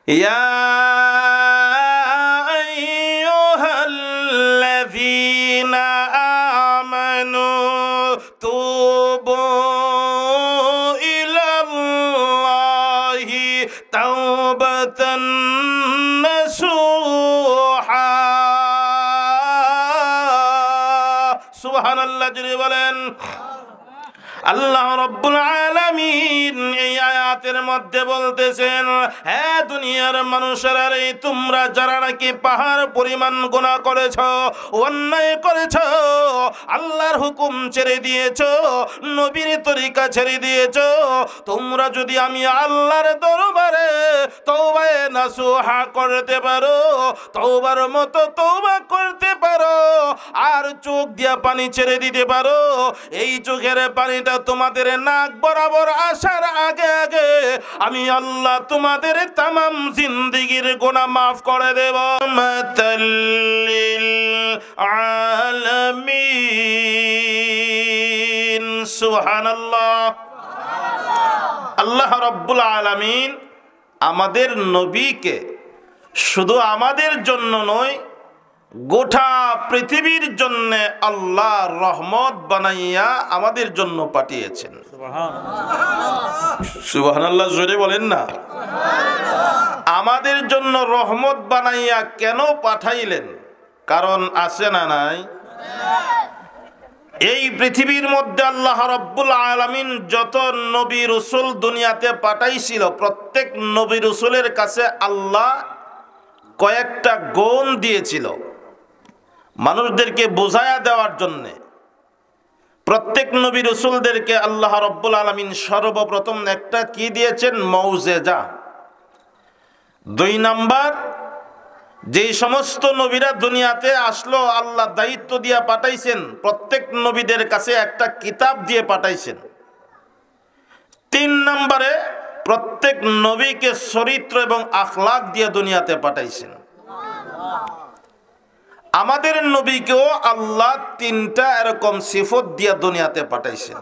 ইয়া আইয়ুহাল্লাযীনা আমানু তুবু ইলাল্লাহি তাওবাতান নাসুহা। সুবহানাল্লাহ জুড়ে বলেন। আল্লাহ রাব্বুল আলামিন এই আয়াতের মধ্যে বলতেছেন, হে দুনিয়ার মানুষেরা, তোমরা যারা নাকি পাহাড় পরিমাণ গুনাহ করেছো, অন্যায় করেছো, আল্লাহর হুকুম ছেড়ে দিয়েছো, নবীর তরিকা ছেড়ে দিয়েছো, তোমরা যদি আমি আল্লাহর দরবারে তওবায়ে নাসুহা করতে পারো, তওবার মতো তওবা করতে পারো, আর চোখ দিয়া পানি ছেড়ে দিতে পারো, এই চোখের পানিটা তোমাদের নাক বরাবর আসার আগে আগে আমি আল্লাহ তোমাদের তামাম জিন্দেগীর গুনাহ মাফ করে দেব। মাতাল্লিল আলামিন। সুবহানাল্লাহ। আল্লাহ রাব্বুল আলামিন আমাদের নবীকে শুধু আমাদের জন্য নয়, গোটা পৃথিবীর জন্য আল্লাহ রহমত বানাইয়া আমাদের জন্য পাঠিয়েছেন। সুবহানাল্লাহ জোরে বলেন না। আমাদের জন্য রহমত বানাইয়া কেন পাঠাইলেন? কারণ আছে না নাই? এই পৃথিবীর মধ্যে আল্লাহ রাব্বুল আলামিন যত নবী রাসূল দুনিয়াতে পাঠাইছিল, প্রত্যেক নবী রাসূলের কাছে আল্লাহ কয়েকটা গুণ দিয়েছিল মানুষদেরকে বোঝায়া দেওয়ার জন্যে। প্রত্যেক নবী রাসূলদেরকে আল্লাহ রাব্বুল আলামিন সর্বপ্রথম একটা কি দিয়েছেন? মৌজেজা। 2 নাম্বার, যেই সমস্ত নবীরা দুনিয়াতে আসলো আল্লাহ দায়িত্ব দিয়ে পাঠাইছেন, প্রত্যেক নবীদের কাছে একটা কিতাব দিয়ে পাঠাইছেন। 3 নম্বরে, প্রত্যেক নবীকে চরিত্র এবং আখলাক দিয়ে দুনিয়াতে পাঠাইছেন। আমাদের নবীকেও আল্লাহ 3টা এরকম সিফত দিয়ে দুনিয়াতে পাঠাইছেন।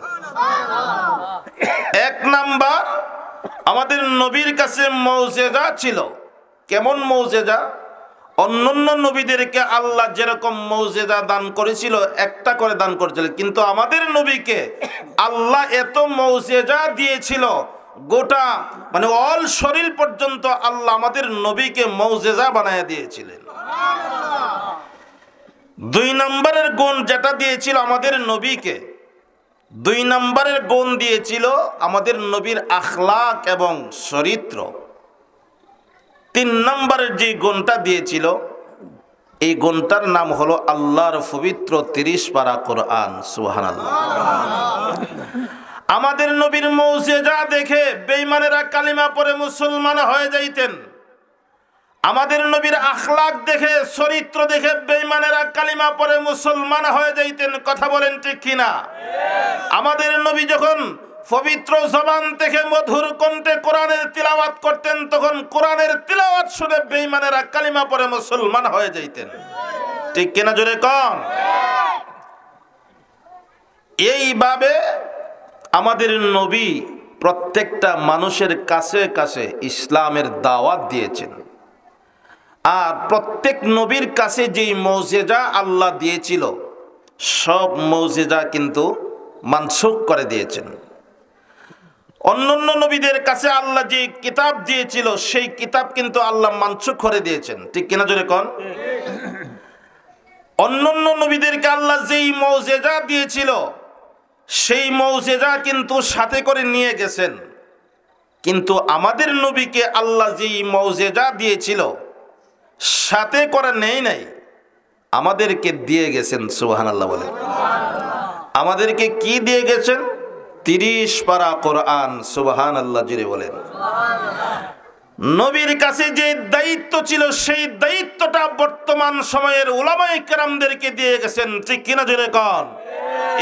1 নাম্বার, আমাদের নবীর কাছে মৌজেজা ছিল। কেমন মৌজেজা? অন্যান্য নবীদেরকে আল্লাহ যেরকম মৌজেজা দান করেছিল, একটা করে দান করেছিল, কিন্তু আমাদের নবীকে আল্লাহ এত মৌজেজা দিয়েছিল, গোটা মানে অল শরীর পর্যন্ত আল্লাহ আমাদের নবীকে মৌজেজা বানায় দিয়েছিলেন। 2 নম্বরের গুণ যেটা দিয়েছিল আমাদের নবীকে, 2 নম্বরের গুণ দিয়েছিল আমাদের নবীর আখলাক এবং চরিত্র। 3 নম্বরের যে গুণটা দিয়েছিল, এই গুণটার নাম হলো আল্লাহর পবিত্র 30 পারা কোরআন। সুবহানাল্লাহ। আমাদের নবীর মৌজেজা দেখে বেঈমানেরা কালিমা পড়ে মুসলমান হয়ে যাইতেন। আমাদের নবীর আখলাক দেখে, চরিত্র দেখে বেঈমানেরা কালিমা পড়ে মুসলমান হয়ে যাইতেন। কথা বলেন ঠিক কিনা? আমাদের নবী যখন পবিত্র জবান থেকে মধুর কণ্ঠে কোরআনের তিলাওয়াত করতেন, তখন কোরআনের তিলাওয়াত শুনে বেঈমানেরা কালিমা পড়ে মুসলমান হয়ে যাইতেন। ঠিক কিনা জোরে কন? এইভাবে আমাদের নবী প্রত্যেকটা মানুষের কাছে কাছে ইসলামের দাওয়াত দিয়েছেন। আর প্রত্যেক নবীর কাছে যেই মৌজেজা আল্লাহ দিয়েছিল, সব মৌজেজা কিন্তু মানসুখ করে দিয়েছেন। অন্যান্য নবীদের কাছে আল্লাহ যে কিতাব দিয়েছিল, সেই কিতাব কিন্তু আল্লাহ মানসুখ করে দিয়েছেন। ঠিক কিনা জোরে কোন? অন্যান্য নবীদেরকে আল্লাহ যেই মৌজেজা দিয়েছিল, সেই মৌজেজা কিন্তু সাথে করে নিয়ে গেছেন। কিন্তু আমাদের নবীকে আল্লাহ যেই মৌজেজা দিয়েছিল, সাথে করে নেই নাই, আমাদেরকে দিয়ে গেছেন। সুবহানাল্লাহ বলেন। আমাদেরকে কি দিয়ে গেছেন? 30 পারা কোরআন। সুবহানাল্লাহ জুড়ে বলেন। নবীর কাছে যে দায়িত্ব ছিল, সেই দায়িত্বটা বর্তমান সময়ের উলামায়ে কেরামদেরকে দিয়ে গেছেন। ঠিক কিনা জুড়ে কন?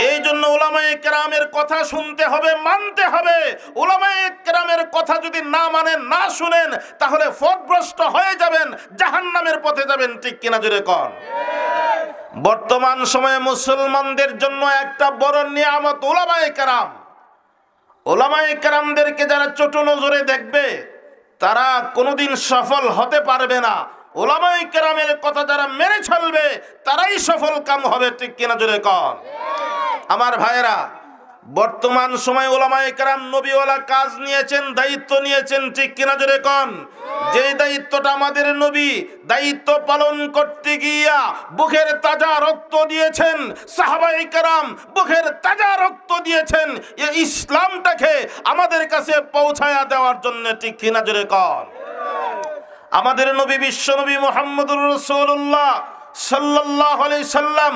এই জন্য উলামায়ে কেরামের কথা শুনতে হবে, মানতে হবে। উলামায়ে কেরামের কথা যদি না মানেন, না শুনেন, তাহলে পথভ্রষ্ট হয়ে যাবেন, জাহান্নামের পথে যাবেন। ঠিক কিনা জোরে কন? বর্তমান সময়ে মুসলমানদের জন্য একটা বড় নিয়ামত উলামায়ে কেরাম। উলামায়ে কেরামদেরকে যারা ছোট নজরে দেখবে, তারা কোনোদিন সফল হতে পারবে না। উলামায়ে কেরামের কথা যারা মেনে চলবে তারাই সফল কাম হবে, ঠিক কিনা জোরে কন। আমার ভাইয়েরা, বর্তমান সময় উলামায়ে কেরাম নবীওয়ালা কাজ নিয়েছেন, দায়িত্ব নিয়েছেন, ঠিক কিনা জোরে কন। যে দায়িত্বটা আমাদের নবী দায়িত্ব পালন করতে গিয়া বুকের তাজা রক্ত দিয়েছেন, সাহাবায়ে কেরাম বুকের তাজা রক্ত দিয়েছেন এই ইসলামটাকে আমাদের কাছে পৌঁছায়া দেওয়ার জন্য, ঠিক কিনা জোরে কন। আমাদের নবী বিশ্বনবী মুহাম্মদুর রাসূলুল্লাহ সাল্লাল্লাহু আলাইহি সাল্লাম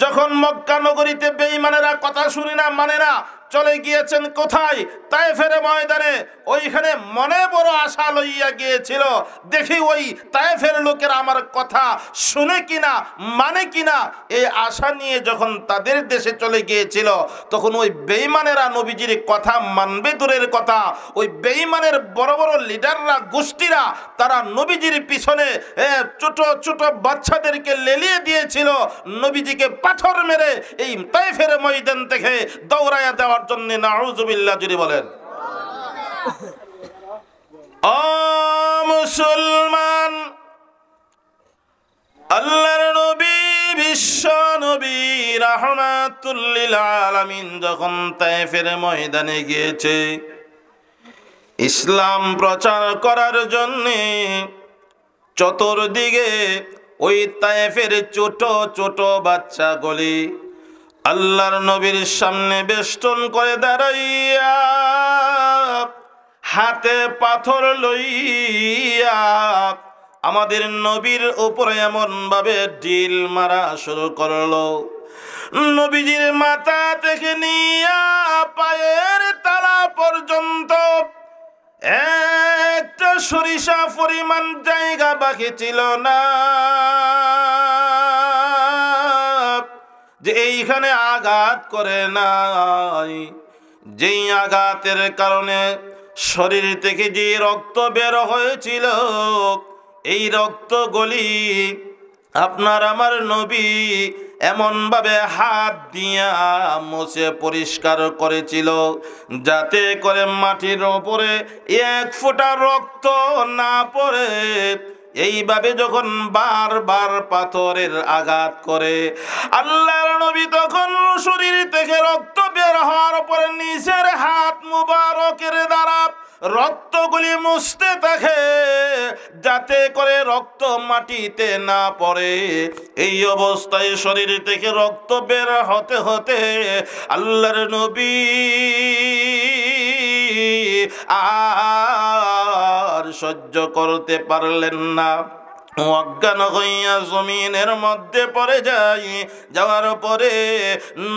যখন মক্কা নগরীতে বেঈমানেরা কথা শুনি না মানে না চলে গিয়েছেন কোথায়? তায়েফের ময়দানে। ওইখানে মনে বড় আশা লইয়া গিয়েছিল, দেখি ওই তায়েফের লোকেরা আমার কথা শুনে কিনা মানে কিনা। এই আশা নিয়ে যখন তাদের দেশে চলে গিয়েছিল তখন ওই বেঈমানেরা নবীজির কথা মানবে দূরের কথা, ওই বেঈমানের বড় বড় লিডাররা গোষ্ঠীরা তারা নবীজির পিছনে ছোট ছোট বাচ্চাদেরকে লেলিয়ে দিয়েছিল নবীজিকে পাথর মেরে এই তায়েফের ময়দান থেকে দৌড়াইয়া দেওয়ার জন্য। নাউযুবিল্লাহ, জুড়ে বলেন। ও মুসলমান, আল্লাহর নবী বিশ্ব নবী রাহমাতুল লিল আলামিন যখন তায়েফের ময়দানে গিয়েছে ইসলাম প্রচার করার জন্য, চতুর্দিকে ওই তায়েফের ছোট ছোট বাচ্চাগুলি আল্লাহর নবীর সামনে বেষ্টন করে দাঁড়াইয়া হাতে পাথর লইয়া আমাদের নবীর উপরে এমন ভাবে ঢিল মারা শুরু করলো, নবীজির মাথা থেকে নিয়া পায়ের তালা পর্যন্ত একটা সরিষা পরিমাণ জায়গা বাকি ছিল না যে এইখানে আঘাত করে নাই। যেই আঘাতের কারণে শরীর থেকে যে রক্ত বের হয়েছিল এই রক্তগুলি আপনার আমার নবী এমন ভাবে হাত দিয়া মুছে পরিষ্কার করেছিল যাতে করে মাটির উপরে এক ফোঁটা রক্ত না পড়ে। এইভাবে যখন বারবার পাথরের আঘাত করে আল্লাহর নবী তখন শরীর থেকে রক্ত বের হওয়ার পরে নিজের হাত মুবারকের দ্বারা রক্তগুলি মুছতে থাকে যাতে করে রক্ত মাটিতে না পড়ে। এই অবস্থায় শরীর থেকে রক্ত বের হতে হতে আল্লাহর নবী আর সহ্য করতে পারলেন না, অজ্ঞান হইয়া জমিনের মধ্যে পড়ে যায়। যাওয়ার পরে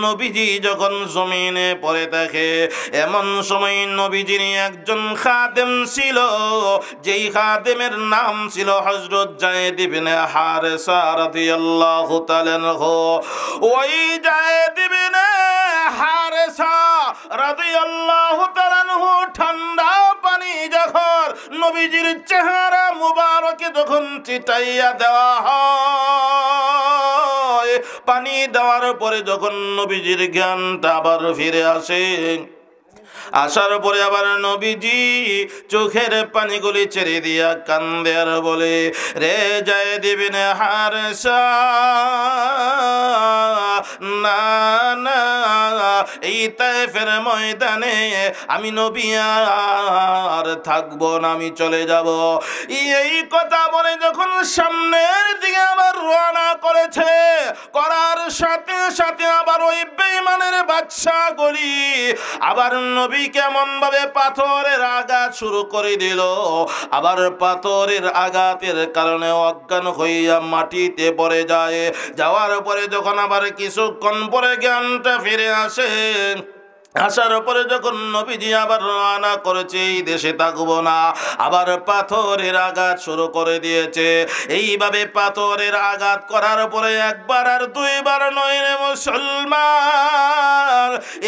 নবীজি যখন জমিনে পড়ে থাকে এমন সময় নবীজির একজন খাদেম ছিল, যেই খাদেমের নাম ছিল হযরত যায়েদ ইবনে হারেসা রাদিয়াল্লাহু তাআলা আনহু। ওই যায়েদ ইবনে হারেসা রাদিয়াল্লাহু তাআলা আনহু ঠান্ডা পানি যখন নবীজির চেহারা মুবারকে যখন ছিটাইয়া দেওয়া হয়, পানি দেওয়ার পরে যখন নবীজির জ্ঞানটা আবার ফিরে আসে, আসার পরে আবার নবীজি চোখের পানিগুলি ছেড়ে দিয়া কান্দে আর বলে, রে যায়েদ ইবনে হারেসা, না না, এই তায়েফের ময়দানে আমি নবী আর থাকবো না, আমি চলে যাব। এই কথা বলে যখন সামনের দিকে আবার রওনা করেছে, করার সাথে সাথে আবার ওই বেঈমানের বাদশাগুলি আবার নবী কেমন ভাবে পাথরের আঘাত শুরু করে দিল। আবার পাথরের আঘাতের কারণে অজ্ঞান হইয়া মাটিতে পড়ে যায়। যাওয়ার পরে যখন আবার কিছুক্ষণ পরে জ্ঞানটা ফিরে আসে, আসার পরে যখন নবীজি আবার রওনা করেছে এই দেশে থাকবো না, আবার পাথরের আঘাত শুরু করে দিয়েছে। এইভাবে পাথরের আঘাত করার পরে একবার আর দুইবার নয় রে মুসলমান,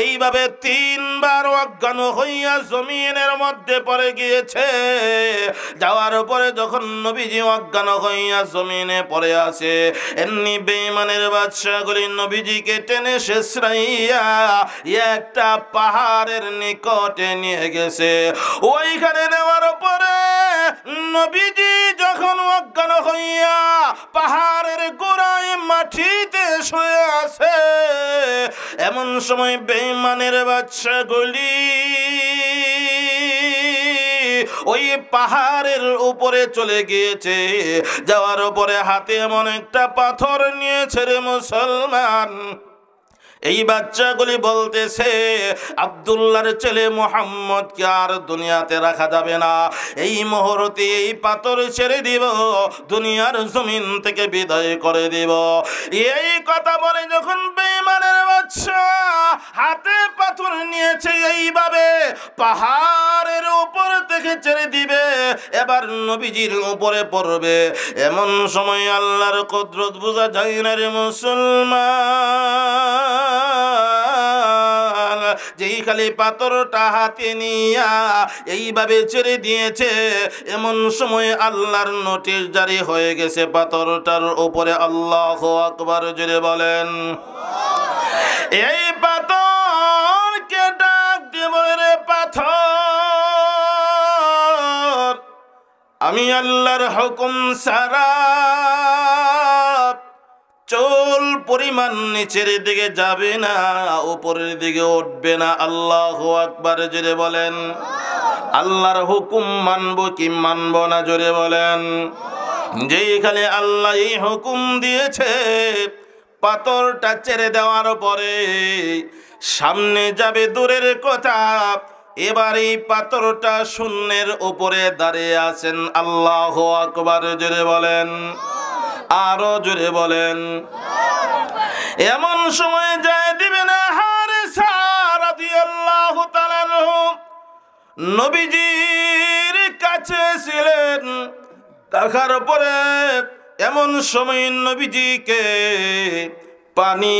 এইভাবে তিনবার অজ্ঞান হইয়া জমিনের মধ্যে মধ্যে পড়ে গিয়েছে। যাওয়ার পরে যখন নবীজি অজ্ঞান হইয়া জমিনে পড়ে আছে, এমনি বেঈমানের বাদশাগুলি নবীজিকে টেনে শেষরাইয়া একটা পাহাড়ের নিকটে নিয়ে গেছে। ওইখানে নেওয়ার পরে নবীজি যখন অজ্ঞান হইয়া পাহাড়ের গোড়ায় মাটিতে শুয়ে আছে, এমন সময় বেঈমানের বাদশাগুলি ওই পাহাড়ের উপরে চলে গিয়েছে। যাওয়ার পরে হাতে এমন একটা পাথর নিয়েছে রে মুসলমান, এই বাচ্চাগুলি বলতেছে আব্দুল্লাহর ছেলে মুহাম্মদকে আর দুনিয়াতে রাখা যাবে না, এই মুহূর্তে এই পাথর ছেড়ে দিব, দুনিয়ার জমিন থেকে বিদায় করে দিব। এই কথা বলে যখন বেঈমানের বাচ্চা হাতে পাথর নিয়েছে, এইভাবে পাহাড়ের উপর থেকে ছেড়ে দিবে, এবার নবীজির উপরে পড়বে, এমন সময় আল্লাহর কুদরত বোঝা যায় না রে মুসলমান। যেই খালি পাথরটা হাতে নিয়া এইভাবে ছেড়ে দিয়েছে, এমন সময় আল্লাহর নোটিশ জারি হয়ে গেছে পাথরটার উপরে। আল্লাহু আকবার জোরে বলেন। এই পাথরকে ডাক দেব, রে পাথর, আমি আল্লাহর হুকুম ছাড়া চুল পরিমাণ নিচের দিকে যাবে না, উপরের দিকে উঠবে না। আল্লাহু আকবার জোরে বলেন। আল্লাহর হুকুম মানবো কি মানবো না জোরে বলেন। যেখানে আল্লাহ এই হুকুম দিয়েছে, পাথরটা ছেড়ে দেওয়ার পরে সামনে যাবে দূরের কথা, এবার এই পাথরটা শূন্যের উপরে দাঁড়িয়ে আছেন। আল্লাহু আকবার জোরে বলেন, আরো জোরে বলেন। এমন সময় যায় দিবেন হারেসা রাদিয়াল্লাহু তাআলা আনহু নবীজির কাছে ছিলেন। দেখার পরে এমন সময় নবীজিকে পানি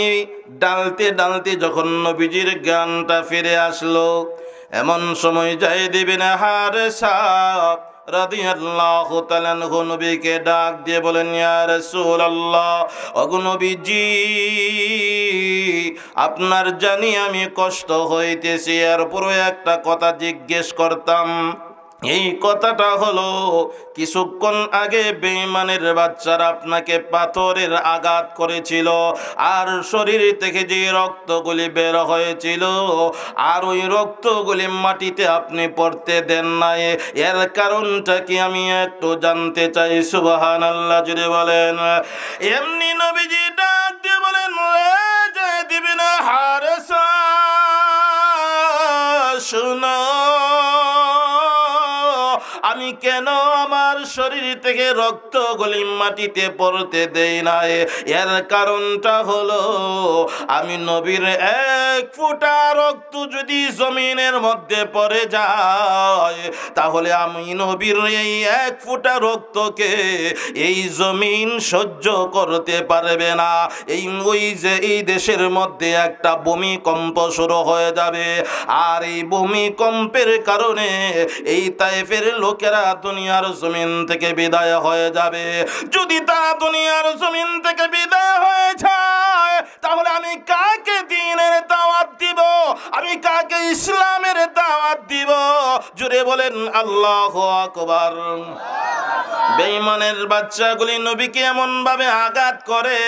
ডালতে ডালতে যখন নবীজির জ্ঞানটা ফিরে আসলো, এমন সময় যায় দিবেন হারেসা রাদিয়াল্লাহু তাআলা আনহু নবীকে ডাক দিয়ে বলেন, ইয়া রাসূলুল্লাহ, ওগো নবীজি, আপনার জানি আমি কষ্ট হইতেছি, এরপরও একটা কথা জিজ্ঞেস করতাম। এই কথাটা হলো, কিছুক্ষণ আগে বেঈমানের বাচ্চারা আপনাকে পাথরের আঘাত করেছিল, আর শরীর থেকে যে রক্তগুলি বের হয়েছিল, আর ওই রক্তগুলি মাটিতে আপনি পড়তে দেন নাই, এর কারণটা কি আমি একটু জানতে চাই। সুবহানাল্লাহ জুড়ে বলেন। এমনি নবীজি ডাক দিয়ে বলেন, যায় দিবি না হারেসা, শুনো, আমি কেন আমার শরীর থেকে রক্তগুলি মাটিতে পড়তে দেই না, এর কারণটা হলো, আমি নবীর এক ফোঁটা রক্ত যদি জমিনের মধ্যে পড়ে যায়, তাহলে আমি নবীর এই এক ফোঁটা রক্তকে এই জমিন সহ্য করতে পারবে না। ওই যে এই দেশের মধ্যে একটা ভূমিকম্প শুরু হয়ে যাবে, আর এই ভূমিকম্পের কারণে এই তায়েফের লোকেরা দুনিয়ার জমিন থেকে বিদায় হয়ে যাবে। যদি তারা দুনিয়ার জমিন থেকে বিদায় হয়ে যায়, তাহলে আমি কাকে দ্বীনের দাওয়াত দিব, আমি কাকে ইসলামের দাওয়াত দিব? জোরে বলেন আল্লাহু আকবার। বেঈমানের বাচ্চাগুলি নবীকে এমন ভাবে আঘাত করে,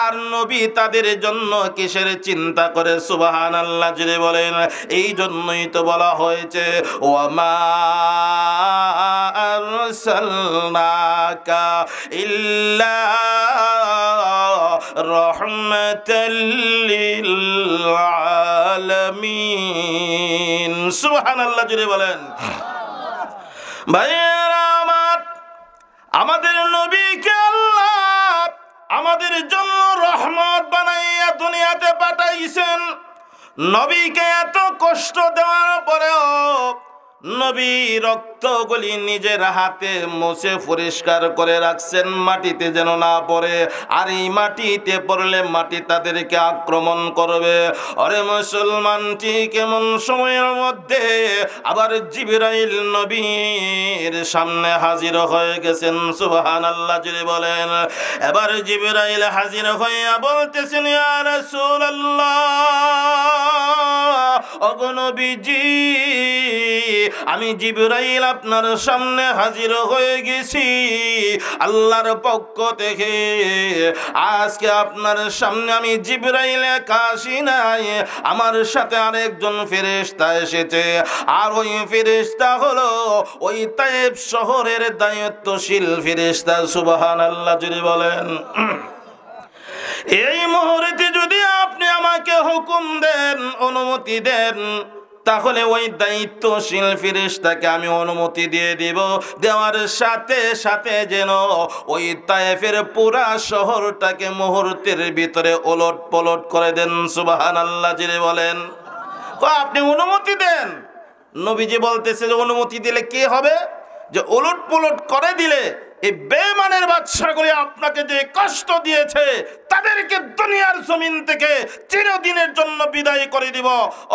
আর নবী তাদের জন্য কিসের চিন্তা করে? সুবহানাল্লাহ জুড়ে বলেন। এই জন্যই তো বলা হয়েছে, ওয়ামা আরসালনাকা ইল্লা রাহমাতাল লিল আলামিন। সুবহানাল্লাহ জুড়ে বলেন। ভাইয়েরা আমার, আমাদের নবীকে আল্লাহ আমাদের জন্য রহমত বানাইয়া দুনিয়াতে পাঠাইছেন। নবীকে এত কষ্ট দেওয়ার পরেও নবী রক্ত রক্তগুলি নিজের হাতে মুছে পরিষ্কার করে রাখছেন, মাটিতে যেন না পড়ে। আর এই মাটিতে পড়লে মাটি তাদেরকে আক্রমণ করবে। আরে মুসলমান, ঠিক এমন সময়ের মধ্যে আবার জিবরাইল নবীর সামনে হাজির হয়ে গেছেন। সুবহানাল্লাহ জুড়ে বলেন। এবার জিবরাইল হাজির হইয়া বলতেছেন, ইয়া রাসূলুল্লাহ, ওগো নবীজি, আমি জিবরাইল আপনার সামনে হাজির হয়ে গেছি আল্লাহর পক্ষ থেকে। আজকে আপনার সামনে আমি জিবরাইল একা আসি নাই, আমার সাথে আরেকজন ফেরেশতা এসেছে। আর ওই ফেরেশতা হলো ওই তায়েব শহরের দায়িত্বশীল ফেরেশতা। সুবহানাল্লাহ জুড়ে বলেন। এই মুহূর্তে যদি আপনি আমাকে হুকুম দেন, অনুমতি দেন, তাহলে ওই দায়িত্বশীল ফেরেশতাকে আমি অনুমতি দিয়ে দিব। দেওয়ার সাথে সাথে যেন ওই তায়েফের পুরা শহরটাকে মুহূর্তের ভিতরে ওলট পলট করে দেন। সুবহানাল্লাহ জিরে বলেন। আপনি অনুমতি দেন। নবীজি বলতেছে যে অনুমতি দিলে কি হবে? যে ওলট পলট করে দিলে এই বেঈমানের বাদশাগুলি আপনাকে যে কষ্ট দিয়েছে তাদেরকে দুনিয়ার জমিন থেকে চিরদিনের জন্য বিদায় করে দিব।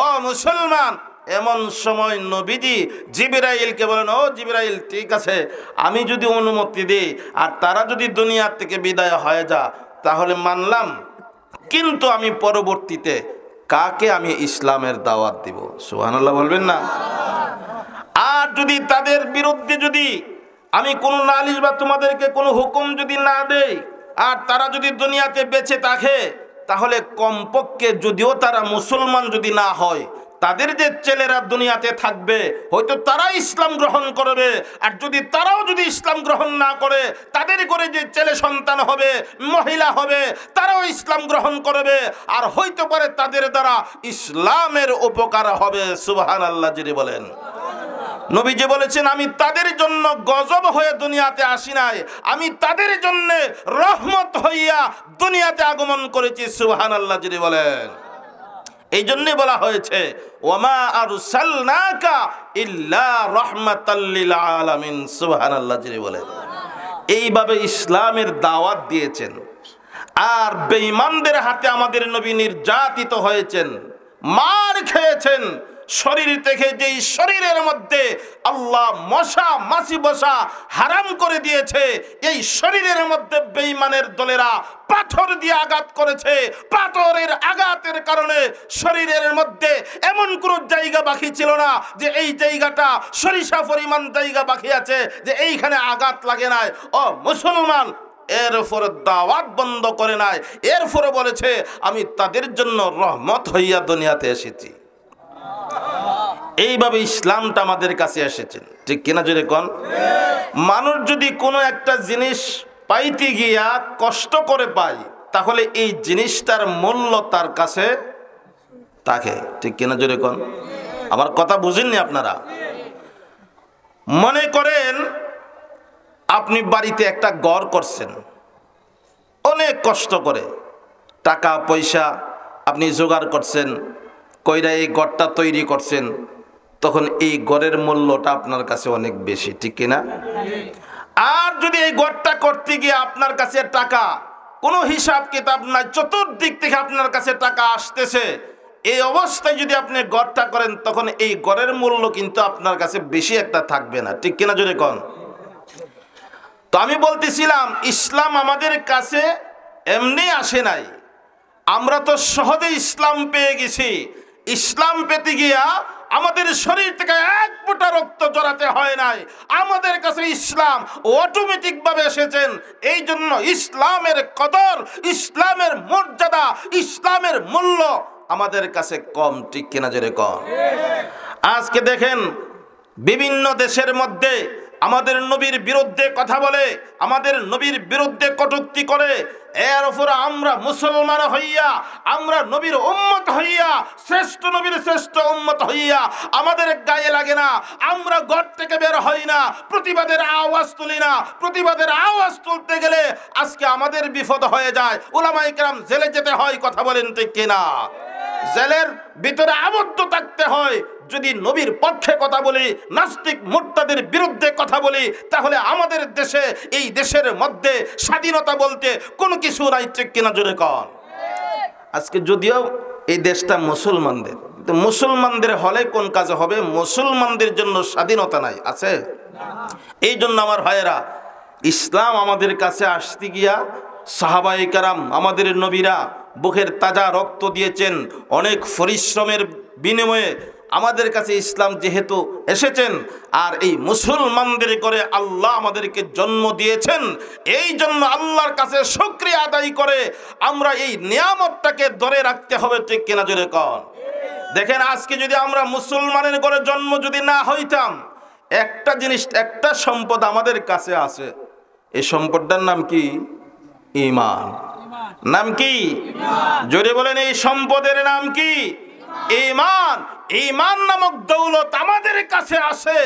ও মুসলমান, এমন সময় নবীজি জিবরাইলকে বলেন, ও জিবরাইল, ঠিক আছে, আমি যদি অনুমতি দিই আর তারা যদি দুনিয়া থেকে বিদায় হয়ে যা তাহলে মানলাম, কিন্তু আমি পরবর্তীতে কাকে আমি ইসলামের দাওয়াত দিব? সুবহানাল্লাহ বলবেন না? আর যদি তাদের বিরুদ্ধে যদি আমি কোনো নালিশ বা তোমাদেরকে কোনো হুকুম যদি না দেই আর তারা যদি দুনিয়াতে বেঁচে থাকে, তাহলে কমপক্ষে যদিও তারা মুসলমান যদি না হয়, তাদের যে ছেলেরা দুনিয়াতে থাকবে হয়তো তারা ইসলাম গ্রহণ করবে। আর যদি তারাও যদি ইসলাম গ্রহণ না করে, তাদের করে যে ছেলে সন্তান হবে, মহিলা হবে, তারাও ইসলাম গ্রহণ করবে। আর হইতে পারে তাদের দ্বারা ইসলামের উপকার হবে। সুবহানাল্লাহ জিরে বলেন। নবীজি বলেছেন, আমি তাদের জন্য গজব হয়ে দুনিয়াতে আসি নাই, আমি তাদের জন্য রহমত হইয়া দুনিয়াতে আগমন করেছি। সুবহানাল্লাহ জিরে বলেন। এই জন্য বলা হয়েছে, ওয়ামা আরসালনাকা ইল্লা রাহমাতাল লিল আলামিন। সুবহানাল্লাহ জিরে বলেন। এইভাবে ইসলামের দাওয়াত দিয়েছেন। আর বেঈমানদের হাতে আমাদের নবী নির্যাতিত হয়েছেন, মার খেয়েছেন। শরীর থেকে যেই শরীরের মধ্যে আল্লাহ মশা মাছি বসা হারাম করে দিয়েছে, এই শরীরের মধ্যে বেঈমানের দলেরা পাথর দিয়ে আঘাত করেছে। পাথরের আঘাতের কারণে শরীরের মধ্যে এমন কোনো জায়গা বাকি ছিল না যে এই জায়গাটা সরিষা পরিমাণ জায়গা বাকি আছে যে এইখানে আঘাত লাগে নাই। ও মুসলমান, এরপরে দাওয়াত বন্ধ করে নাই, এরপরে বলেছে আমি তাদের জন্য রহমত হইয়া দুনিয়াতে এসেছি। এইভাবে ইসলামটা আমাদের কাছে এসেছেন, ঠিক কিনা জোরে কোন? মানুষ যদি কোনো একটা জিনিস পাইতে গিয়া কষ্ট করে পায়, তাহলে এই জিনিসটার মূল্য তার কাছে থাকে, ঠিক কিনা জোরে কোন? আমার কথা বুঝেননি আপনারা? মনে করেন আপনি বাড়িতে একটা ঘর করছেন, অনেক কষ্ট করে টাকা পয়সা আপনি জোগাড় করছেন, কইরা এই ঘরটা তৈরি করছেন, তখন এই ঘরের মূল্যটা আপনার কাছে অনেক বেশি, ঠিক কিনা? আর যদি এই ঘরটা করতে গিয়ে আপনার কাছে টাকা কোনো হিসাব কিতাব নাই, চতুর্দিক থেকে আপনার কাছে টাকা আসতেছে, এই অবস্থায় যদি আপনি ঘরটা করেন, তখন এই ঘরের মূল্য কিন্তু আপনার কাছে বেশি একটা থাকবে না, ঠিক কিনা জোরে কোন? তো আমি বলতেছিলাম, ইসলাম আমাদের কাছে এমনি আসে নাই, আমরা তো সহজে ইসলাম পেয়ে গেছি। ইসলাম পেতে গিয়া আমাদের শরীর থেকে এক ফোঁটা রক্ত জড়াতে হয় নাই, আমাদের কাছে ইসলাম অটোমেটিক ভাবে এসেছেন। এই জন্য ইসলামের কদর, ইসলামের মর্যাদা, ইসলামের মূল্য আমাদের কাছে কম, ঠিক কিনা জোরে কম? আজকে দেখেন বিভিন্ন দেশের মধ্যে আমাদের নবীর বিরুদ্ধে কথা বলে, আমাদের নবীর বিরুদ্ধে কটূক্তি করে, এর উপরে আমরা মুসলমান হইয়া, আমরা নবীর উম্মত হইয়া, শ্রেষ্ঠ নবীর শ্রেষ্ঠ উম্মত হইয়া আমাদের গায়ে লাগে না, আমরা ঘর থেকে বের হই না, প্রতিবাদের আওয়াজ তুলি না। প্রতিবাদের আওয়াজ তুলতে গেলে আজকে আমাদের বিপদ হয়ে যায়, উলামায়ে কেরাম জেলে যেতে হয়, কথা বলেন ঠিক কিনা? জেলের ভিতরে আবদ্ধ থাকতে হয়, যদি নবীর পক্ষে কথা বলি, নাস্তিক মুরতাদের বিরুদ্ধে কথা বলি, তাহলে আমাদের দেশে, এই দেশের মধ্যে স্বাধীনতা বলতে কোনো কিছু নাই, ঠিক কিনা জোরে কন। আজকে যদিও এই দেশটা মুসলমানদের, তো মুসলমানদের হলে কোন কাজে হবে? মুসলমানদের জন্য স্বাধীনতা নাই, আছে? এই জন্য আমার ভাইয়েরা, ইসলাম আমাদের কাছে আসতে গিয়া সাহাবায়ে কেরাম, আমাদের নবীরা বুকের তাজা রক্ত দিয়েছেন, অনেক পরিশ্রমের বিনিময়ে আমাদের কাছে ইসলাম যেহেতু এসেছেন, আর এই মুসলমানদের করে আল্লাহ আমাদেরকে জন্ম দিয়েছেন, এই জন্য আল্লাহর কাছে শুকরিয়া আদায় করে আমরা এই নিয়ামতটাকে ধরে রাখতে হবে, ঠিক কিনা জোরে কন। দেখেন, আজকে যদি আমরা মুসলমানের ঘরে জন্ম যদি না হইতাম, একটা জিনিস, একটা সম্পদ আমাদের কাছে আছে, এই সম্পদটার নাম কি? ঈমান। নাম কি? জোরে বলেন, এই সম্পদের নাম কি? ঈমান। ঈমান নামক দৌলত আমাদের কাছে আসে,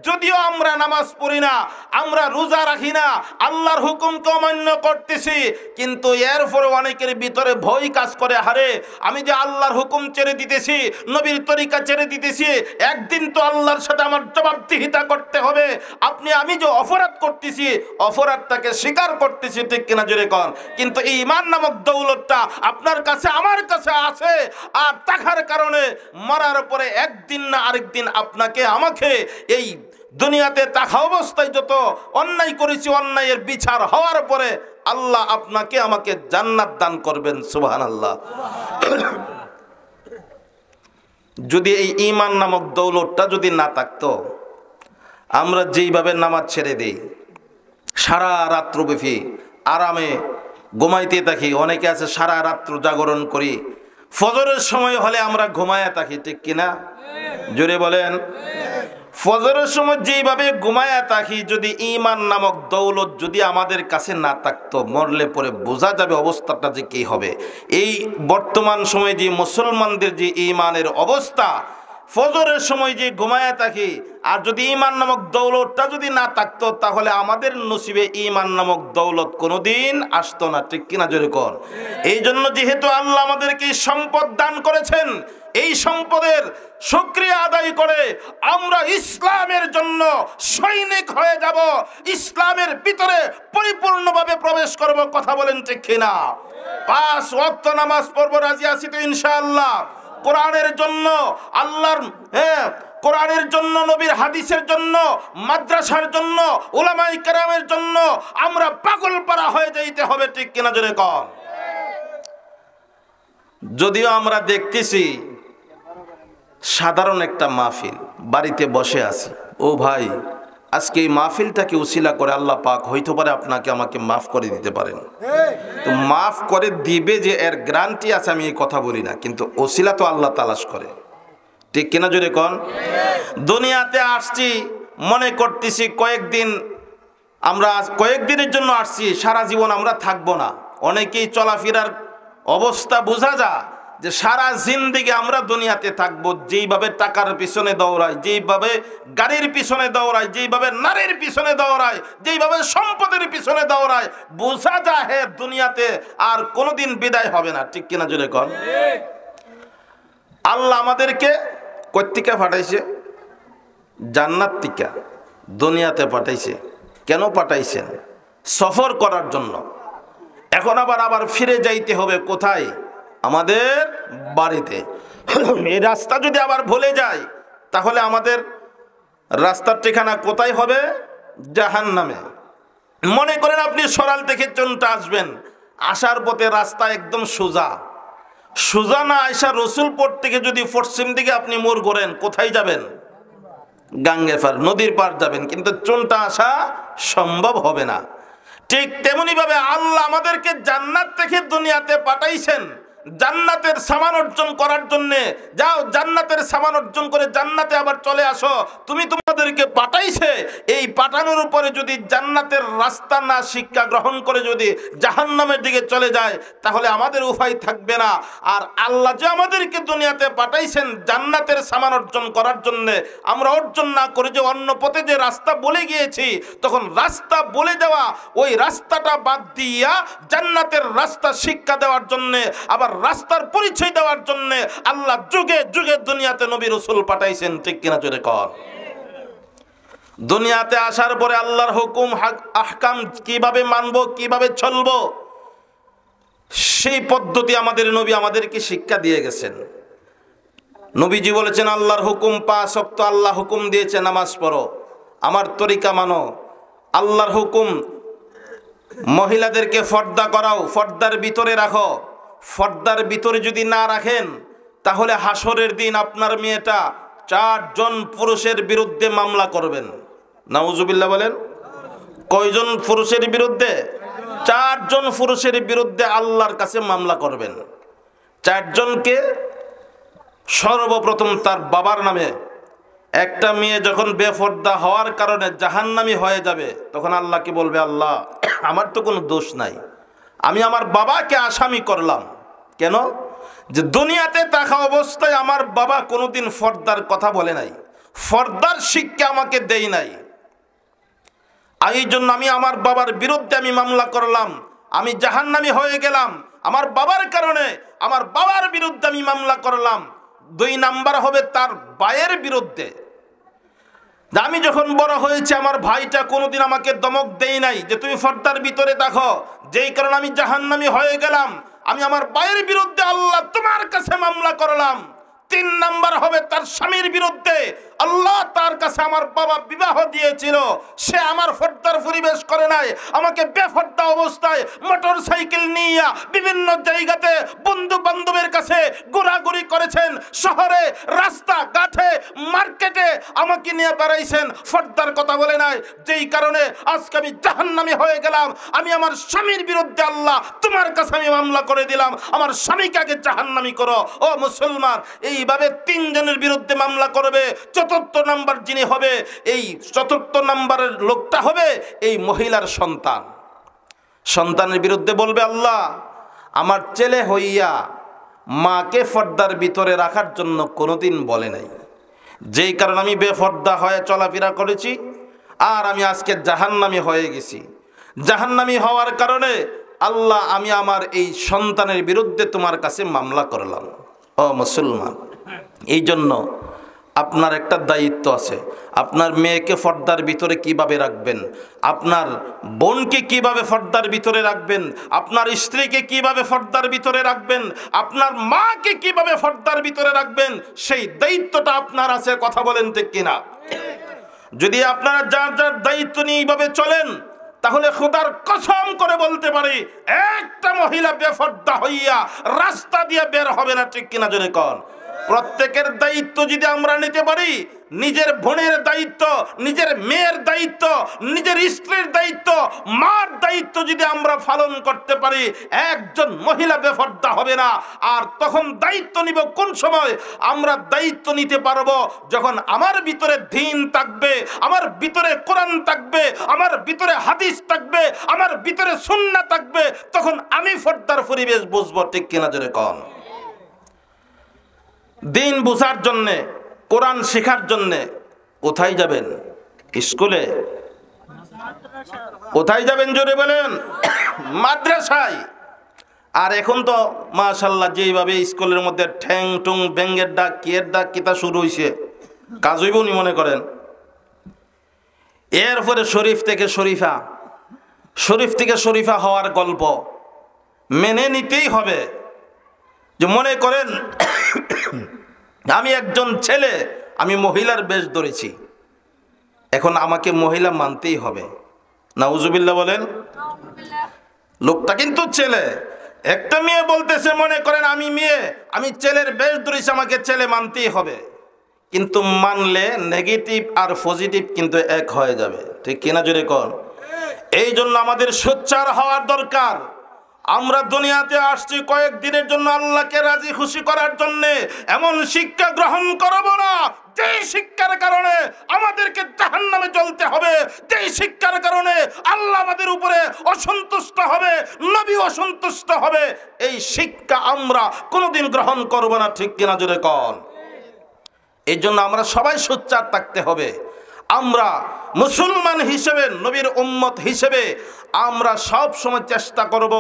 যদিও আমরা নামাজ পড়ি না, আমরা রোজা রাখি না, আল্লাহর হুকুমকে অমান্য করতেছি, কিন্তু এরপরে অনেকের ভিতরে ভয় কাজ করে, হারে আমি যে আল্লাহর হুকুম ছেড়ে দিতেছি, নবীর তরিকা ছেড়ে দিতেছি, একদিন তো আল্লাহর সাথে আমার জবাবদিহিতা করতে হবে, আমি যে অপরাধ করতেছি, অপরাধটাকে স্বীকার করতেছি, ঠিক কিনা জোরে কন। কিন্তু এই ঈমান নামক দৌলতটা আপনার কাছে, আমার কাছে আছে, আর থাকার কারণে মরার পরে একদিন না আরেকদিন আপনাকে আমাকে এই দুনিয়াতে থাকা অবস্থায় যত অন্যায় করেছি, অন্যায়ের বিচার হওয়ার পরে আল্লাহ আপনাকে আমাকে জান্নাত দান করবেন, সুবহানাল্লাহ। যদি এই ঈমান নামক দৌলতটা যদি না থাকতো, আমরা যেইভাবে নামাজ ছেড়ে দিই, সারা রাত্রব্যাপী আরামে ঘুমাইতে থাকি, অনেকে আছে সারা রাত্র জাগরণ করি, ফজরের সময় হলে আমরা ঘুমায়া থাকি, ঠিক কিনা জোরে বলেন। ফজরের সময় যেইভাবে ঘুমায়া থাকি, যদি ঈমান নামক দৌলত যদি আমাদের কাছে না থাকতো, মরলে পরে বোঝা যাবে অবস্থাটা যে কি হবে। এই বর্তমান সময়ে যে মুসলমানদের যে ঈমানের অবস্থা, ফজরের সময় যে ঘুমায়া থাকি, আর যদি ঈমান নামক দৌলতটা যদি না থাকতো, তাহলে আমাদের নসিবে ঈমান নামক দৌলত কোনোদিন আসতো না, ঠিক কিনা জোরে কর। এই জন্য যেহেতু আল্লাহ আমাদেরকে সম্পদ দান করেছেন, এই সম্পদের শুকরিয়া আদায় করে আমরা ইসলামের জন্য সৈনিক হয়ে যাব, ইসলামের ভিতরে পরিপূর্ণভাবে প্রবেশ করব, কথা বলেন ঠিক কিনা। 5 ওয়াক্ত নামাজ পড়ব, রাজি আছি তো ইনশাআল্লাহ। কোরআনের জন্য, আল্লাহর কোরআনের জন্য, নবীর হাদিসের জন্য, মাদ্রাসার জন্য, উলামায়ে কেরামের জন্য আমরা পাগল পারা হয়ে যাইতে হবে, ঠিক কিনা জোরে কর। যদিও আমরা দেখতেছি সাধারণ একটা মাহফিল, বাড়িতে বসে আছি, ও ভাই আজকে এই মাহফিলটাকে উসিলা করে আল্লাহ পাক হইতে পারে আপনাকে আমাকে মাফ করে দিতে পারেন, তো মাফ করে দিবে যে এর গ্যারান্টি আছে আমি এই কথা বলি না, কিন্তু উসিলা তো আল্লাহ তালাশ করে, ঠিক কিনা জোরে কন। দুনিয়াতে আসছি, মনে করতেছি কয়েকদিনের জন্য আসছি, সারা জীবন আমরা থাকবো না। অনেকেই চলাফেরার অবস্থা বোঝা যায় যে সারা জিন্দেগি আমরা দুনিয়াতে থাকবো, যেইভাবে টাকার পিছনে দৌড়াই, যেইভাবে গাড়ির পিছনে দৌড়াই, যেইভাবে নারীর পিছনে দৌড়াই, যেইভাবে সম্পদের পিছনে দৌড়াই, বোঝা যায় হে দুনিয়াতে আর কোনোদিন বিদায় হবে না, ঠিক কিনা জোরে কন। আল্লাহ আমাদেরকে কর্তিকা পাঠাইছে, জান্নাত থেকে দুনিয়াতে পাঠাইছে। কেন পাঠাইছেন? সফর করার জন্য। এখন আবার ফিরে যাইতে হবে কোথায়? আমাদের বাড়িতে। এই রাস্তা যদি আবার ভুলে যাই, তাহলে আমাদের রাস্তার ঠিকানা কোথায় হবে? জাহান্নামে। মনে করেন আপনি সরাল থেকে চন্টা আসবেন, আসার পথে রাস্তা একদম সোজা না আয়সা রসুলপুর থেকে যদি পশ্চিম দিকে আপনি মোড় করেন, কোথায় যাবেন? গাঙ্গেফার, নদীর পার যাবেন, কিন্তু চন্টা আসা সম্ভব হবে না। ঠিক তেমনি ভাবে আল্লাহ আমাদেরকে জান্নাত থেকে দুনিয়াতে পাঠাইছেন জান্নাতের সামান অর্জন করার জন্য। যাও জান্নাতের সামান অর্জন করে জান্নাতে আবার চলে আসো। তোমাদেরকে পাঠাইছে, এই পাঠানোর উপরে যদি জান্নাতের রাস্তা না শিক্ষা গ্রহণ করে যদি জাহান্নামের দিকে চলে যায়, তাহলে আমাদের উপায় থাকবে না। আর আল্লাহ যে আমাদেরকে দুনিয়াতে পাঠাইছেন জান্নাতের সামান অর্জন করার জন্য, আমরা অর্জন না করে যে অন্য পথে যে রাস্তা বলে গিয়েছি, তখন রাস্তা বলে দেওয়া ওই রাস্তাটা বাদ দিয়া জান্নাতের রাস্তা শিক্ষা দেওয়ার জন্য আবার আল্লাহর রাস্তার পরিচয় দেওয়ার জন্য আল্লাহ যুগে যুগে দুনিয়াতে নবী রাসূল পাঠাইছেন, ঠিক কিনা জোরে কর। দুনিয়াতে আসার পরে আল্লাহর হুকুম আহকাম কিভাবে মানবো, কিভাবে চলবো, সেই পদ্ধতি আমাদের নবী আমাদেরকে শিক্ষা দিয়ে গেছেন। নবীজি বলেছেন আল্লাহর হুকুম 5 ওয়াক্ত আল্লাহ হুকুম দিয়েছে নামাজ পড়ো, আমার তরিকা মানো। আল্লাহর হুকুম মহিলাদেরকে পর্দা করাও, পর্দার ভিতরে রাখো। পর্দার ভিতরে যদি না রাখেন তাহলে হাসরের দিন আপনার মেয়েটা 4 জন পুরুষের বিরুদ্ধে মামলা করবেন। নাউজুবিল্লাহ বলেন। কয়জন পুরুষের বিরুদ্ধে? 4 জন পুরুষের বিরুদ্ধে আল্লাহর কাছে মামলা করবেন। 4 জনকে সর্বপ্রথম তার বাবার নামে। একটা মেয়ে যখন বেপর্দা হওয়ার কারণে জাহান্নামী হয়ে যাবে, তখন আল্লাহকে বলবে, আল্লাহ আমার তো কোনো দোষ নাই, আমি আমার বাবাকে আসামি করলাম। কেন? যে দুনিয়াতে থাকা অবস্থায় আমার বাবা কোনোদিন পর্দার কথা বলে নাই, পর্দার শিক্ষা আমাকে দেই নাই, এই জন্য আমি আমার বাবার বিরুদ্ধে আমি মামলা করলাম, আমি জাহান্নামী হয়ে গেলাম আমার বাবার কারণে। আমার বাবার বিরুদ্ধে আমি মামলা করলাম। 2 নাম্বার হবে তার ভাইয়ের বিরুদ্ধে। আমি যখন বড় হয়েছে আমার ভাইটা কোনোদিন আমাকে দমক দেই নাই যে তুমি পর্দার ভিতরে থাকো, যেই কারণে আমি জাহান্নামী হয়ে গেলাম, আমি আমার ভাইয়ের বিরুদ্ধে আল্লাহ তোমার কাছে মামলা করলাম। 3 নাম্বার হবে তার স্বামীর বিরুদ্ধে। আল্লাহ তার কাছে আমার বাবা বিবাহ দিয়েছিল, সে আমার পর্দার পরিবেশ করে নাই, আমাকে বেপর্দা অবস্থায় মোটর সাইকেল নিয়ে বিভিন্ন জায়গাতে বন্ধু বান্ধবের কাছে ঘোরাঘুরি করেছেন, শহরে রাস্তা ঘাটে মার্কেটে আমাকে নিয়ে বেড়াইছেন, পর্দার কথা বলে নাই। যেই কারণে আজকে আমি জাহান্নামী হয়ে গেলাম। আমি আমার স্বামীর বিরুদ্ধে আল্লাহ তোমার কাছে আমি মামলা করে দিলাম, আমার স্বামীকে আগে জাহান্নামী করো। ও মুসলমান, এইভাবে 3 জনের বিরুদ্ধে মামলা করবে। 4র্থ নাম্বার যিনি হবে, এই 4র্থ নাম্বারের লোকটা হবে এই মহিলার সন্তান। সন্তানের বিরুদ্ধে বলবে, আল্লাহ আমার ছেলে হইয়া মাকে পর্দার ভিতরে রাখার জন্য কোনোদিন বলে নাই, যেই কারণে আমি বেপর্দা হয়ে চলাফেরা করেছি, আর আমি আজকে জাহান্নামী হয়ে গেছি। জাহান্নামী হওয়ার কারণে আল্লাহ আমি আমার এই সন্তানের বিরুদ্ধে তোমার কাছে মামলা করলাম। ও মুসলমান, এই জন্য আপনার একটা দায়িত্ব আছে। আপনার মেয়েকে পর্দার ভিতরে কিভাবে রাখবেন, আপনার বোনকে কিভাবে পর্দার ভিতরে রাখবেন, আপনার স্ত্রীকে কিভাবে পর্দার ভিতরে রাখবেন, আপনার মাকে কিভাবে পর্দার ভিতরে রাখবেন, সেই দায়িত্বটা আপনার আছে। কথা বলেন ঠিক কিনা? যদি আপনারা যার যার দায়িত্ব নিয়ে এইভাবে চলেন, তাহলে খোদার কসম করে বলতে পারি একটা মহিলা বেপর্দা হইয়া রাস্তা দিয়ে বের হবে না, ঠিক কিনা জোরে কন। প্রত্যেকের দায়িত্ব যদি আমরা নিতে পারি, নিজের বোনের দায়িত্ব, নিজের মেয়ের দায়িত্ব, নিজের স্ত্রীর দায়িত্ব, মার দায়িত্ব যদি আমরা পালন করতে পারি, একজন মহিলা বেপর্দা হবে না। আর তখন দায়িত্ব নিব কোন সময়? আমরা দায়িত্ব নিতে পারবো যখন আমার ভিতরে দ্বীন থাকবে, আমার ভিতরে কোরআন থাকবে, আমার ভিতরে হাদিস থাকবে, আমার ভিতরে সুন্নাহ থাকবে, তখন আমি পর্দার পরিবেশ বুঝবো, ঠিক কিনা জোরে কন। দিন বুঝার জন্যে, কোরআন শেখার জন্যে কোথায় যাবেন? স্কুলে? কোথায় যাবেন জোরে বলেন? মাদ্রাসায়। আর এখন তো মাশাআল্লাহ যেইভাবে স্কুলের মধ্যে ঠ্যাং টুং ব্যাঙ্গের ডাক কিয়ের ডাক কিতা শুরু হয়েছে, কাজ হইব নি মনে করেন? এরপরে শরীফ থেকে শরীফা, শরীফ থেকে শরীফা হওয়ার গল্প মেনে নিতেই হবে। যে মনে করেন আমি একজন ছেলে, আমি মহিলার বেশ ধরেছি, এখন আমাকে মহিলা মানতেই হবে। নাউজুবিল্লাহ বলেন। লোকটা কিন্তু ছেলে। একটা মেয়ে বলতেছে মনে করেন আমি মেয়ে, আমি ছেলের বেশ ধরেছি, আমাকে ছেলে মানতেই হবে। কিন্তু মানলে নেগেটিভ আর পজিটিভ কিন্তু এক হয়ে যাবে, ঠিক কিনা জোরে কন। এই জন্য আমাদের সোচ্চার হওয়ার দরকার। আমরা দুনিয়াতে আসছি কয়েকদিনের জন্য আল্লাহকে রাজি খুশি করার জন্য। এমন শিক্ষা গ্রহণ করব না যে শিক্ষার কারণে আমাদেরকে জাহান্নামে জ্বলতে হবে, যে শিক্ষার কারণে আল্লাহ আমাদের উপরে অসন্তুষ্ট হবে, নবী অসন্তুষ্ট হবে। এই শিক্ষা আমরা কোনোদিন গ্রহণ করব না, ঠিক কিনা জোরে কন। এই জন্য আমরা সবাই সোচ্চার থাকতে হবে। আমরা মুসলমান হিসেবে, নবীর উম্মত হিসেবে আমরা সব সময় চেষ্টা করব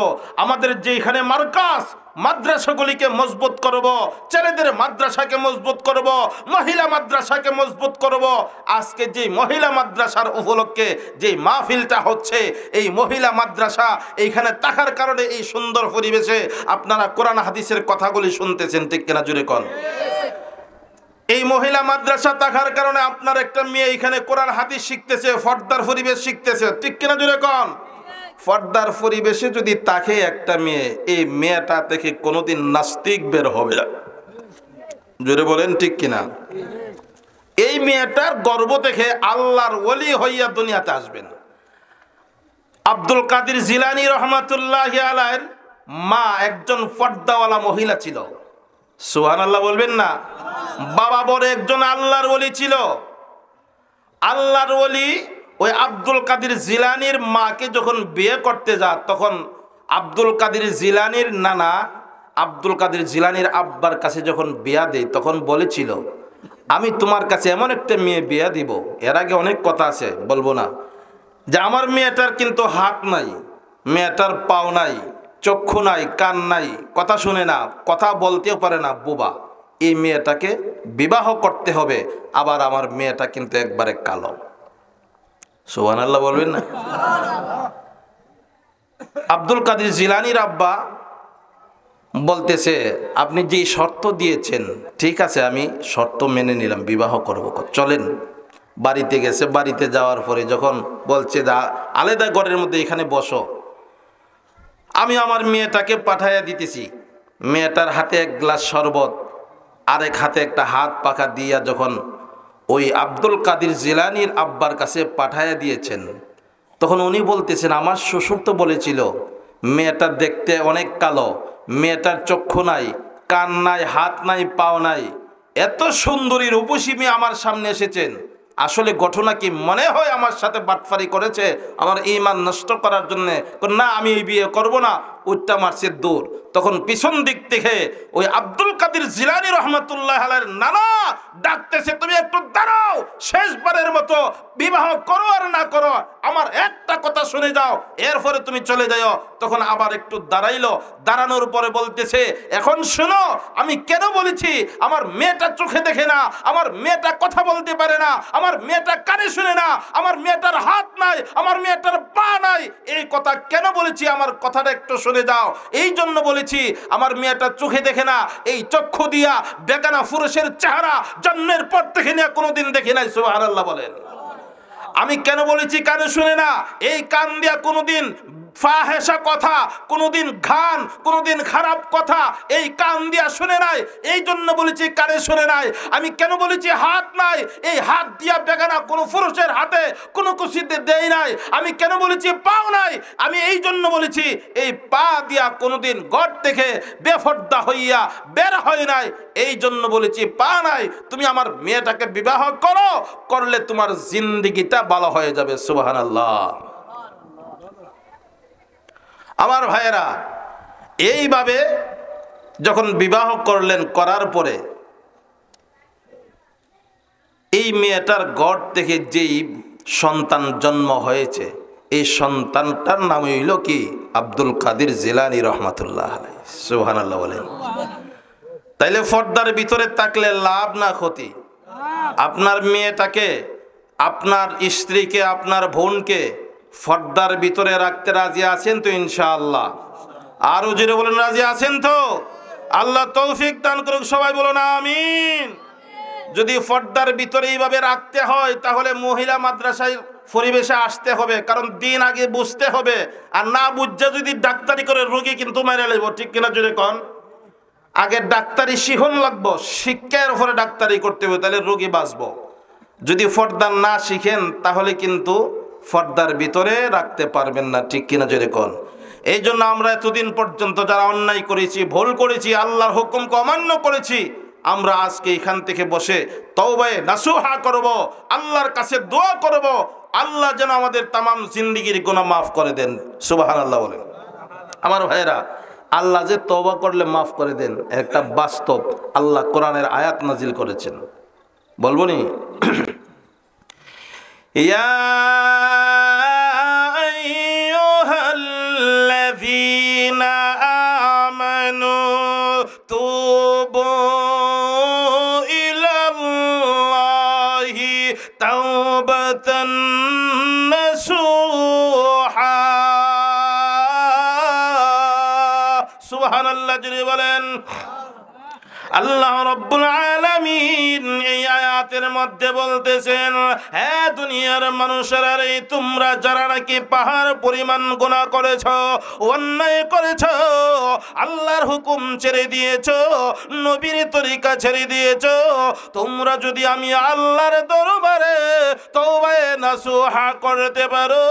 আমাদের যেখানে মার্কাজ মাদ্রাসাগুলিকে মজবুত করব, ছেলেদের মাদ্রাসাকে মজবুত করব, মহিলা মাদ্রাসাকে মজবুত করব। আজকে যে মহিলা মাদ্রাসার উপলক্ষে যে মাহফিলটা হচ্ছে, এই মহিলা মাদ্রাসা এইখানে থাকার কারণে এই সুন্দর পরিবেশে আপনারা কোরআন হাদিসের কথাগুলি শুনতেছেন, ঠিক কিনা জুড়ে কোন? এই মহিলা মাদ্রাসা থাকার কারণে আপনার একটা মেয়ে এখানে কোরআন হাদিস শিখতেছে, পর্দার পরিবেশ শিখতেছে, ঠিক কিনা জুড়ে কোন? পর্দার পরিবেশে যদি তাকে একটা মেয়ে, এই মেয়েটা থেকে কোনোদিন নাস্তিক বের হবে না, জোরে বলেন ঠিক কিনা? এই মেয়েটার গর্ব থেকে আল্লাহর ওলি হইয়া দুনিয়াতে আসবেন। আব্দুল কাদের জিলানী রহমাতুল্লাহি আলাইহির মা একজন পর্দাওয়ালা মহিলা ছিল, সুবহানাল্লাহ বলবেন না? বাবা বড় একজন আল্লাহর ওলি ছিল। আল্লাহর ওলি ওই আব্দুল কাদের জিলানীর মাকে যখন বিয়ে করতে যায়, তখন আব্দুল কাদের জিলানীর নানা আব্দুল কাদের জিলানীর আব্বার কাছে যখন বিয়া দেয়, তখন বলেছিল, আমি তোমার কাছে এমন একটা মেয়ে বিয়া দিব, এর আগে অনেক কথা আছে বলবো না, যে আমার মেয়েটার কিন্তু হাত নাই, মেয়েটার পাও নাই, চক্ষু নাই, কান নাই, কথা শুনে না, কথা বলতেও পারে না, বোবা। এই মেয়েটাকে বিবাহ করতে হবে, আবার আমার মেয়েটা কিন্তু একবারে কালো। সুবহানাল্লাহ বলবেন না? আব্দুল কাদের জিলানীর আব্বা বলতেছে, আপনি যে শর্ত দিয়েছেন ঠিক আছে, আমি শর্ত মেনে নিলাম, বিবাহ করব, চলেন। বাড়িতে গেছে, বাড়িতে যাওয়ার পরে যখন বলছে আলাদা ঘরের মধ্যে এখানে বসো, আমি আমার মেয়েটাকে পাঠাইয়া দিতেছি, মেয়েটার হাতে এক গ্লাস শরবত, আরেক হাতে একটা হাত পাখা দিয়া যখন ওই আব্দুল কাদের জিলানীর আব্বার কাছে পাঠাইয়া দিয়েছেন, তখন উনি বলতেছেন, আমার শ্বশুর তো বলেছিল মেয়েটা দেখতে অনেক কালো, মেয়েটার চক্ষু নাই, কান নাই, হাত নাই, পাও নাই, এত সুন্দরী রূপসী মেয়ে আমার সামনে এসেছেন, আসলে ঘটনা কি মনে হয় আমার সাথে বাটফারি করেছে আমার ঈমান নষ্ট করার জন্য? না, আমি এই বিয়ে করব না, উঠটা মারছে দূর। তখন পিছন দিক থেকে ওই আব্দুল কাদের জিলানী রহমাতুল্লাহ আলাইহির নানা ডাকতেছে, তুমি একটু দাঁড়াও, শেষবারের মতো বিবাহ করো আর না করো আমার একটা কথা শুনে যাও, এরপরে তুমি চলে যাও। তখন আবার একটু দাঁড়াইলো, দাঁড়ানোর পরে বলতেছে, এখন শোনো আমি কেন বলেছি আমার মেয়েটা চোখে দেখে না, আমার মেয়েটা কথা বলতে পারে না, আমার মেয়েটা কানে শুনে না, আমার মেয়েটার হাত নাই, আমার মেয়েটার পা নাই, এই কথা কেন বলেছি আমার কথাটা একটু শুনে যাও। এই জন্য বলেছি আমার মেয়েটা চোখে দেখে না, এই চক্ষু দিয়া বেগানা পুরুষের চেহারা জন্মের পর থেকে নিয়ে কোনোদিন দেখে নাই। সুবহানাল্লাহ বলেন। আমি কেন বলেছি কানে শুনে না? এই কান দিয়া কোনোদিন ফাহেসা কথা, কোনোদিন গান, কোনোদিন খারাপ কথা এই কান দিয়া শুনে নাই, এই জন্য বলেছি কানে শুনে নাই। আমি কেন বলেছি হাত নাই? এই হাত দিয়া বেগানা কোনো পুরুষের হাতে কোনো কুশিতে দেই নাই। আমি কেন বলেছি পাও নাই? আমি এই জন্য বলেছি এই পা দিয়া কোনোদিন গড় থেকে বেফর্দা হইয়া বের হয় নাই, এই জন্য বলেছি পা নাই। তুমি আমার মেয়েটাকে বিবাহ করো, করলে তোমার জিন্দেগিটা ভালো হয়ে যাবে। সুবহানাল্লাহ। আমার ভাইয়েরা, এইভাবে যখন বিবাহ করলেন, করার পরে এই মেয়েটার গড় থেকে যেই সন্তান জন্ম হয়েছে, এই সন্তানটার নাম হইল কি? আব্দুল কাদের জিলানী রহমাতুল্লাহ আলাইহি। সুবহানাল্লাহ বলেন। তাইলে পর্দার ভিতরে থাকলে লাভ না ক্ষতি? আপনার মেয়েটাকে, আপনার স্ত্রীকে, আপনার বোনকে পর্দার ভিতরে রাখতে রাজি আছেন তো ইনশাআল্লাহ? আরো জোরে বলেন, রাজি আছেন তো? আল্লাহ তৌফিক দান করুক, সবাই বলুন আমিন। যদি পর্দার ভিতরে এইভাবে রাখতে হয় তাহলে মহিলা মাদ্রাসায় পরিবেশে আসতে হবে, কারণ দিন আগে বুঝতে হবে। আর না বুঝে যদি ডাক্তারি করে রোগী কিন্তু মেরে নেব, ঠিক কিনা জোরে কন? আগে ডাক্তারি শিখন লাগবো, শিক্ষার উপরে ডাক্তারি করতে হবে, তাহলে রোগী বাঁচবো। যদি পর্দা না শিখেন তাহলে কিন্তু পর্দার ভিতরে রাখতে পারবেন না, ঠিক কিনা জোরে কন? এই জন্য আমরা এতদিন পর্যন্ত যারা অন্যায় করেছি, ভুল করেছি, আল্লাহর হুকুমকে অমান্য করেছি, আমরা আজকে এখান থেকে বসে তওবায়ে নাসুহা করব, আল্লাহর কাছে দোয়া করব, আল্লাহ যেন আমাদের তামাম জিন্দেগির গুনাহ মাফ করে দেন। সুবহানাল্লাহ বলেন। আমার ভাইয়েরা, আল্লাহ যে তওবা করলে মাফ করে দেন একটা বাস্তব আল্লাহ কোরআনের আয়াত নাজিল করেছেন, বলবো নি? ইয়া আইয়ুহাল্লাযীনা আমানু তুবু ইলাল্লাহি তাওবাতান নাসুহা। সুবহানাল্লাহ জুড়ে বলেন। আল্লাহ রাব্বুল আলামিন এই আয়াতের মধ্যে বলতেছেন, হে দুনিয়ার মানুষেরা রে, তোমরা যারা নাকি পাহাড় পরিমাণ গুনাহ করেছো, অন্যায় করেছো, আল্লাহর হুকুম ছেড়ে দিয়েছো, নবীর তরিকা ছেড়ে দিয়েছো, তোমরা যদি আমি আল্লাহর দরবারে তওবায়ে নাসুহা করতে পারো,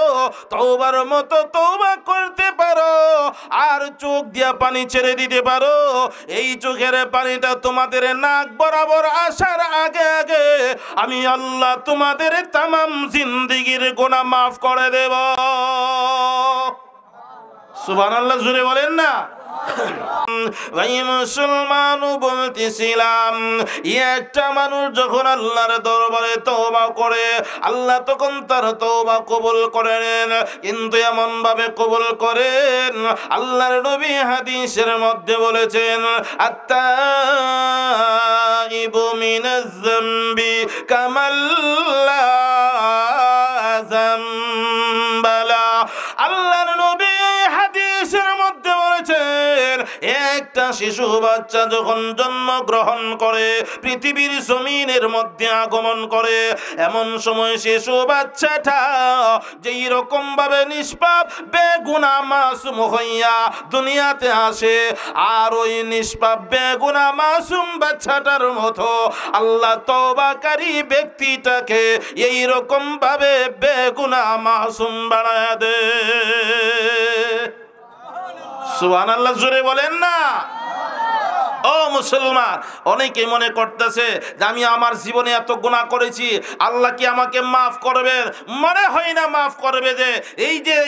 তওবার মতো তওবা করতে পারো, আর চোখ দিয়া পানি ছেড়ে দিতে পারো, এই চোখের পানিটা তোমাদের নাক বরাবর আসার আগে আগে আমি আল্লাহ তোমাদের তামাম জিন্দেগীর গুনাহ মাফ করে দেব। সুবহানাল্লাহ জোরে বলেন না। ভাই মুসলমান বলতেছিলাম, একটা মানুষ যখন আল্লাহর দরবারে তওবা করে, আল্লাহ তখন তার তওবা কবুল করেন, কিন্তু এমন ভাবে কবুল করেন, আল্লাহর নবী হাদিসের মধ্যে বলেছেন, আত-তাইবু মিনাজ যামবি কামাল্লা যামবালা। আল্লাহর নবী হাদিসের মধ্যে বলেছেন, একটা শিশু বাচ্চা যখন জন্মগ্রহণ করে, পৃথিবীর জমিনের মধ্যে আগমন করে, এমন সময় শিশু বাচ্চাটা যেই রকম ভাবে নিষ্পাপ বেগুনাহ মাসুম হইয়া দুনিয়াতে আসে, আর ওই নিষ্পাপ বেগুনাহ মাসুম বাচ্চাটার মতো আল্লাহ তওবাকারী ব্যক্তিটাকে এই রকম ভাবে বেগুনাহ মাসুম বানায় দেয়। সুবহানাল্লাহ জোরে বলেন না। ও মুসলমান, অনেকে মনে করতেছে যে আমি আমার জীবনে এত গুনাহ করেছি, আল্লাহ কি আমাকে মাফ করবেন? মনে হয় না মাফ করবে। যে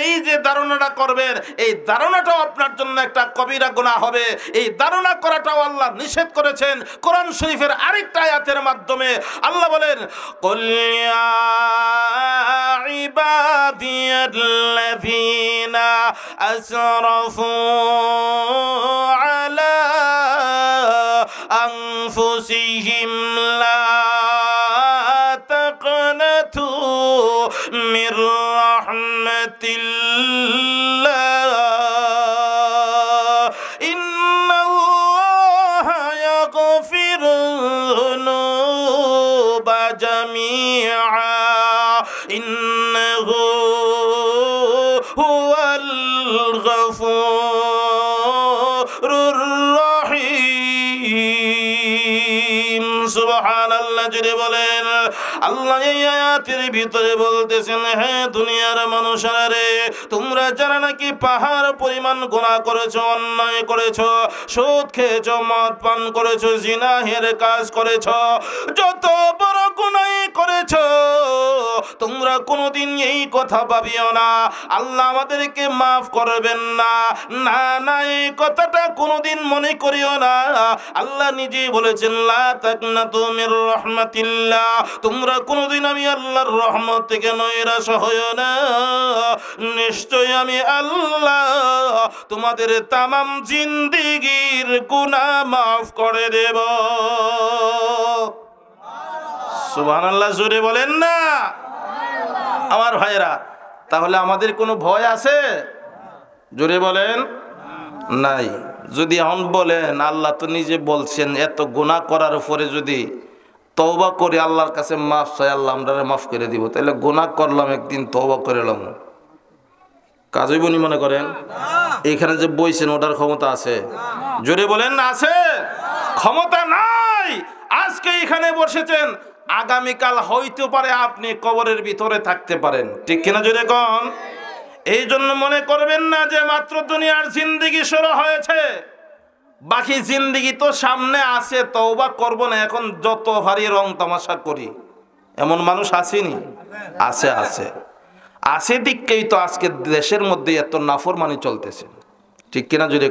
এই যে ধারণাটা করবেন, এই ধারণাটাও আপনার জন্য একটা কবিরা গুনাহ হবে। এই ধারণা করাটাও আল্লাহ নিষেধ করেছেন কোরআন শরীফের আরেকটা আয়াতের মাধ্যমে। আল্লাহ বলেন, কুল ইয়া ইবাদিয়াল্লাযীনা আসরাফু আলা أنفسهم لا تقنطوا من رحمة الله إن الله يغفر الذنوب جميعا إنه هو الغفور الرحيم। সুবহানাল্লাহ জুড়ে বলেন। আল্লাহ এই আয়াতের ভিতরে বলতেছেন, হে দুনিয়ার মানুষেরা রে, তোমরা যারা নাকি পাহাড় পরিমাণ গুনাহ করেছো, অন্যায় করেছো, সুদ খেয়েছো, মদ পান করেছো, জিনাহের কাজ করেছো, যত বড় গুনাহ করেছো, তোমরা কোনোদিন এই কথা ভাবিও না আল্লাহ আমাদেরকে মাফ করবেন না। না না, এই কথাটা কোনোদিন মনে করিও না। আল্লাহ নিজেই বলেছেন, লা তাকনাতু মির রাহমাতিল্লাহ, তোমরা কোনোদিন আমি আল্লাহর রহমত থেকে নৈরাশ হইও না। নিশ্চয় আমি আল্লাহ তোমাদের তামাম জিন্দেগীর গুনাহ মাফ করে দেব। সুবহানাল্লাহ জোরে বলেন না। আমার ভাইরা, তাহলে আমাদের কোনো ভয় আছে? জোরে বলেন নাই। যদি এখন বলেন, আল্লাহ তো নিজে বলছেন এত গুনাহ করার উপরে যদি তওবা করে আল্লাহর কাছে মাফ চাই, আল্লাহ আমরা মাফ করে দিব, তাহলে গুনাহ করলাম একদিন, তওবা করে এলাম, কাজ হইব নি মনে করেন? এখানে যে বইছেন ওটার ক্ষমতা আছে? জোরে বলেন না আছে? ক্ষমতা নাই। আজকে এখানে বসেছেন, আগামীকাল হইতে পারে আপনি কবরের ভিতরে থাকতে পারেন, ঠিক কিনা জোরে কোন? এই জন্য মনে করবেন না যে মাত্র দুনিয়ার জিন্দেগি শুরু হয়েছে, বাকি জিন্দেগি তো সামনে আছে, তওবা করব না, এখন যত ভারী রং তামাশা করি, এমন মানুষ আসেনি? আছে আছে আছে দিককেই তো আজকে দেশের মধ্যে এত নাফরমানি চলতেছে, ঠিক কিনা জোরে